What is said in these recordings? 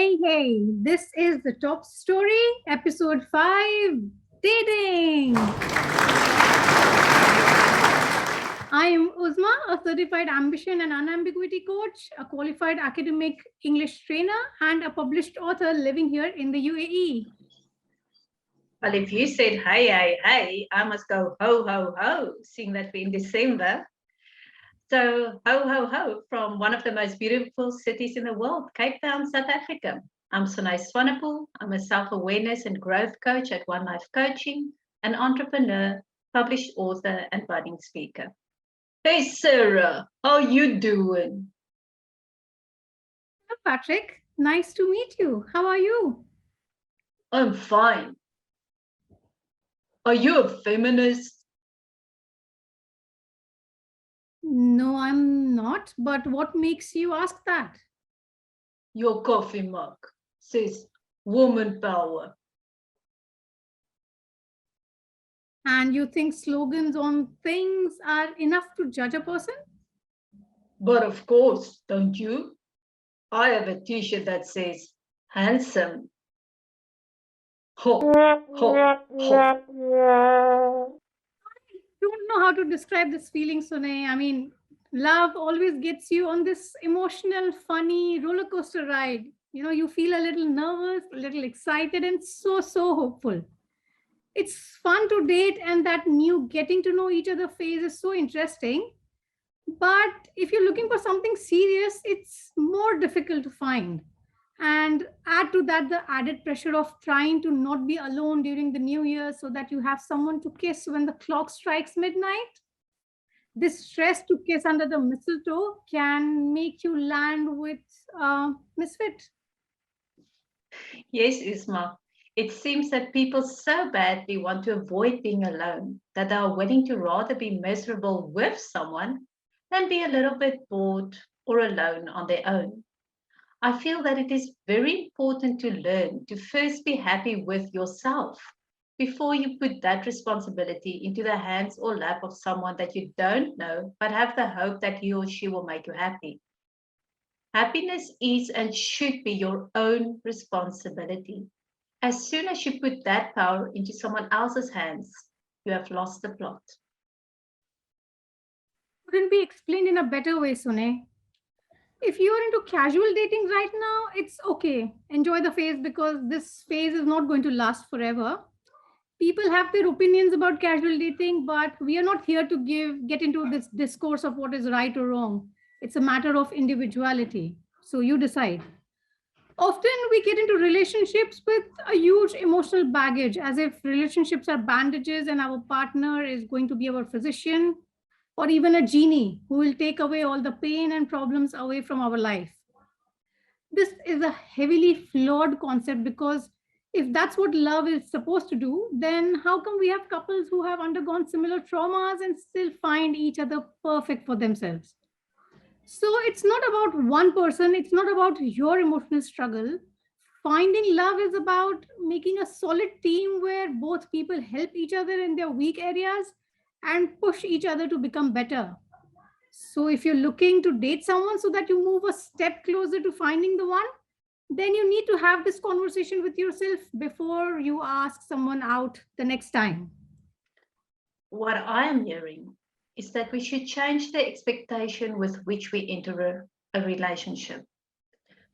Hey, this is the top story, episode 5, dating. I am Uzma, a certified ambition and unambiguity coach, a qualified academic English trainer, and a published author living here in the UAE. Well, if you said, hey, I must go ho, ho, ho, seeing that we're in December. So, ho, ho, from one of the most beautiful cities in the world, Cape Town, South Africa. I'm Sunay Swanepoel. I'm a self-awareness and growth coach at One Life Coaching, an entrepreneur, published author, and budding speaker. Hey, Sarah, how you doing? Hello, Patrick. Nice to meet you. How are you? I'm fine. Are you a feminist? No, I'm not. But what makes you ask that? Your coffee mug says woman power. And you think slogans on things are enough to judge a person? But of course, don't you? I have a t-shirt that says handsome. Ho, ho, ho. Don't know how to describe this feeling, Sunay. I mean, love always gets you on this emotional, funny roller coaster ride. You know, you feel a little nervous, a little excited, and so hopeful. It's fun to date, and that new getting to know each other phase is so interesting. But if you're looking for something serious, it's more difficult to find. And add to that the added pressure of trying to not be alone during the new year so that you have someone to kiss when the clock strikes midnight. This stress to kiss under the mistletoe can make you land with misfit. Yes, Isma. It seems that people so badly want to avoid being alone that they are willing to rather be miserable with someone than be a little bit bored or alone on their own. I feel that it is very important to learn to first be happy with yourself before you put that responsibility into the hands or lap of someone that you don't know but have the hope that he or she will make you happy. Happiness is and should be your own responsibility. As soon as you put that power into someone else's hands, you have lost the plot. Couldn't be explained in a better way, Sune. If you're into casual dating right now, it's okay. Enjoy the phase because this phase is not going to last forever. People have their opinions about casual dating, but we are not here to get into this discourse of what is right or wrong. It's a matter of individuality. So you decide. Often we get into relationships with a huge emotional baggage, as if relationships are bandages and our partner is going to be our physician or even a genie who will take away all the pain and problems away from our life. This is a heavily flawed concept because if that's what love is supposed to do, then how come we have couples who have undergone similar traumas and still find each other perfect for themselves? So it's not about one person, it's not about your emotional struggle. Finding love is about making a solid team where both people help each other in their weak areas and push each other to become better. So if you're looking to date someone so that you move a step closer to finding the one, then you need to have this conversation with yourself before you ask someone out the next time. What I am hearing is that we should change the expectation with which we enter a relationship.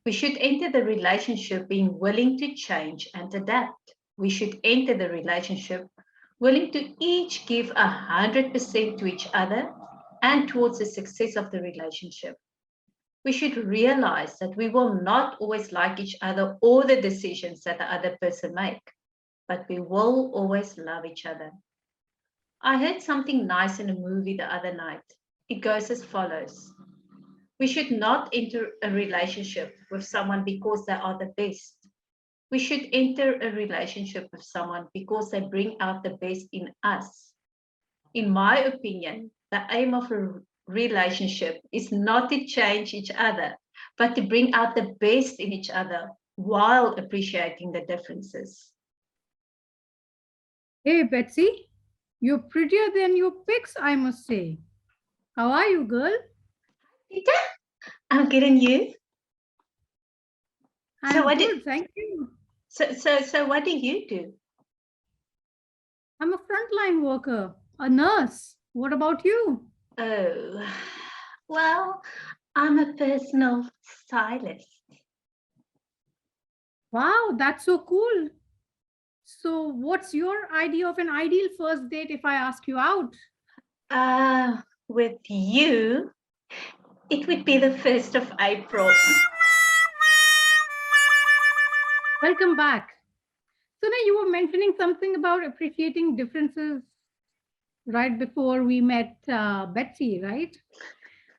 We should enter the relationship being willing to change and adapt. We should enter the relationship willing to each give 100% to each other and towards the success of the relationship. We should realize that we will not always like each other or the decisions that the other person make, but we will always love each other. I heard something nice in a movie the other night. It goes as follows. We should not enter a relationship with someone because they are the best. We should enter a relationship with someone because they bring out the best in us. In my opinion, the aim of a relationship is not to change each other, but to bring out the best in each other while appreciating the differences. Hey, Betsy, you're prettier than your pics, I must say. How are you, girl? Peter, I'm getting you. So I'm what good, did thank you. so what do you do? I'm a frontline worker, a nurse. What about you? Oh, well, I'm a personal stylist. Wow, that's so cool. So, what's your idea of an ideal first date if I ask you out? With you, it would be the 1st of April. Welcome back. So, now you were mentioning something about appreciating differences right before we met Betsy, right?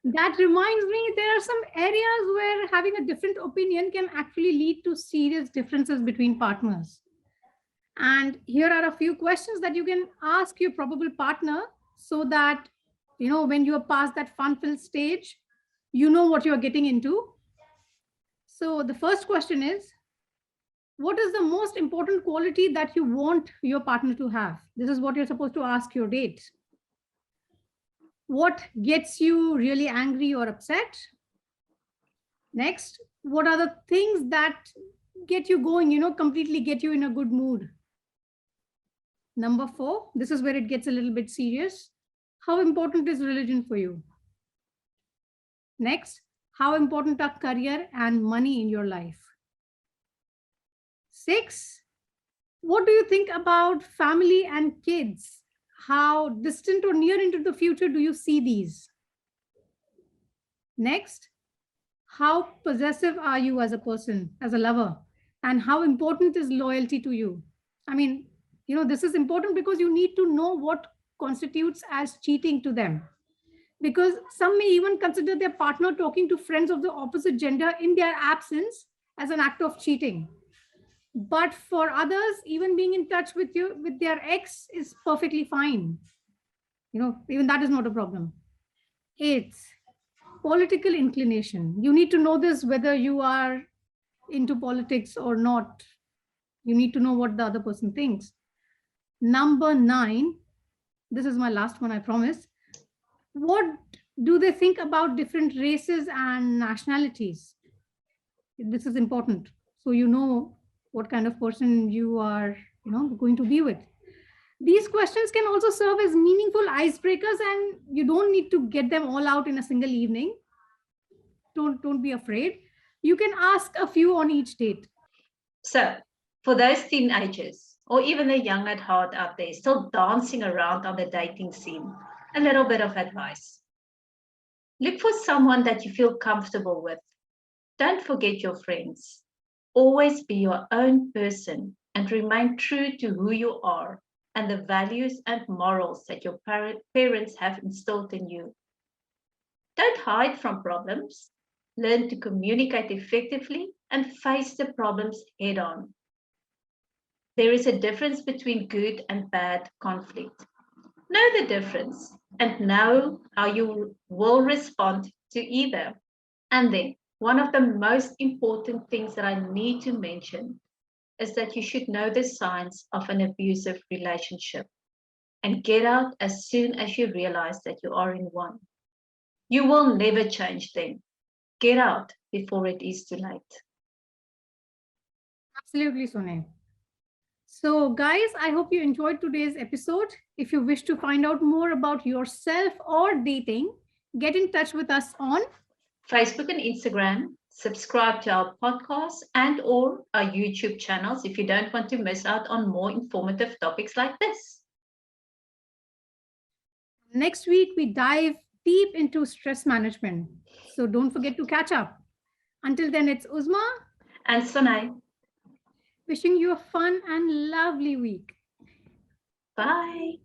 That reminds me, there are some areas where having a different opinion can actually lead to serious differences between partners. And here are a few questions that you can ask your probable partner so that, when you are past that fun filled stage, you know what you're getting into. So, the first question is, what is the most important quality that you want your partner to have? This is what you're supposed to ask your date. What gets you really angry or upset? Next, what are the things that get you going, completely get you in a good mood? Number 4, this is where it gets a little bit serious. How important is religion for you? Next, how important are career and money in your life? 6, what do you think about family and kids? How distant or near into the future do you see these? Next, how possessive are you as a person, as a lover? And how important is loyalty to you? I mean, this is important because you need to know what constitutes as cheating to them. Because some may even consider their partner talking to friends of the opposite gender in their absence as an act of cheating. But for others, even being in touch with their ex is perfectly fine. Even that is not a problem. 8, political inclination. You need to know this whether you are into politics or not. You need to know what the other person thinks. Number 9, this is my last one, I promise. What do they think about different races and nationalities? This is important. So you know what kind of person you are, going to be with. These questions can also serve as meaningful icebreakers, and you don't need to get them all out in a single evening. Don't be afraid. You can ask a few on each date. So, for those teenagers or even the young at heart out there still dancing around on the dating scene, a little bit of advice. Look for someone that you feel comfortable with. Don't forget your friends. Always be your own person and remain true to who you are and the values and morals that your parents have instilled in you. Don't hide from problems. Learn to communicate effectively and face the problems head on. There is a difference between good and bad conflict. Know the difference and know how you will respond to either. And then, one of the most important things that I need to mention is that you should know the signs of an abusive relationship and get out as soon as you realize that you are in one. You will never change them. Get out before it is too late. Absolutely, Sone. So, guys, I hope you enjoyed today's episode. If you wish to find out more about yourself or dating, get in touch with us on Facebook and Instagram. Subscribe to our podcast and or our YouTube channels if you don't want to miss out on more informative topics like this. next week. We dive deep into stress management. So, don't forget to catch up. Until then, it's Uzma And Sonai, wishing you a fun and lovely week. bye.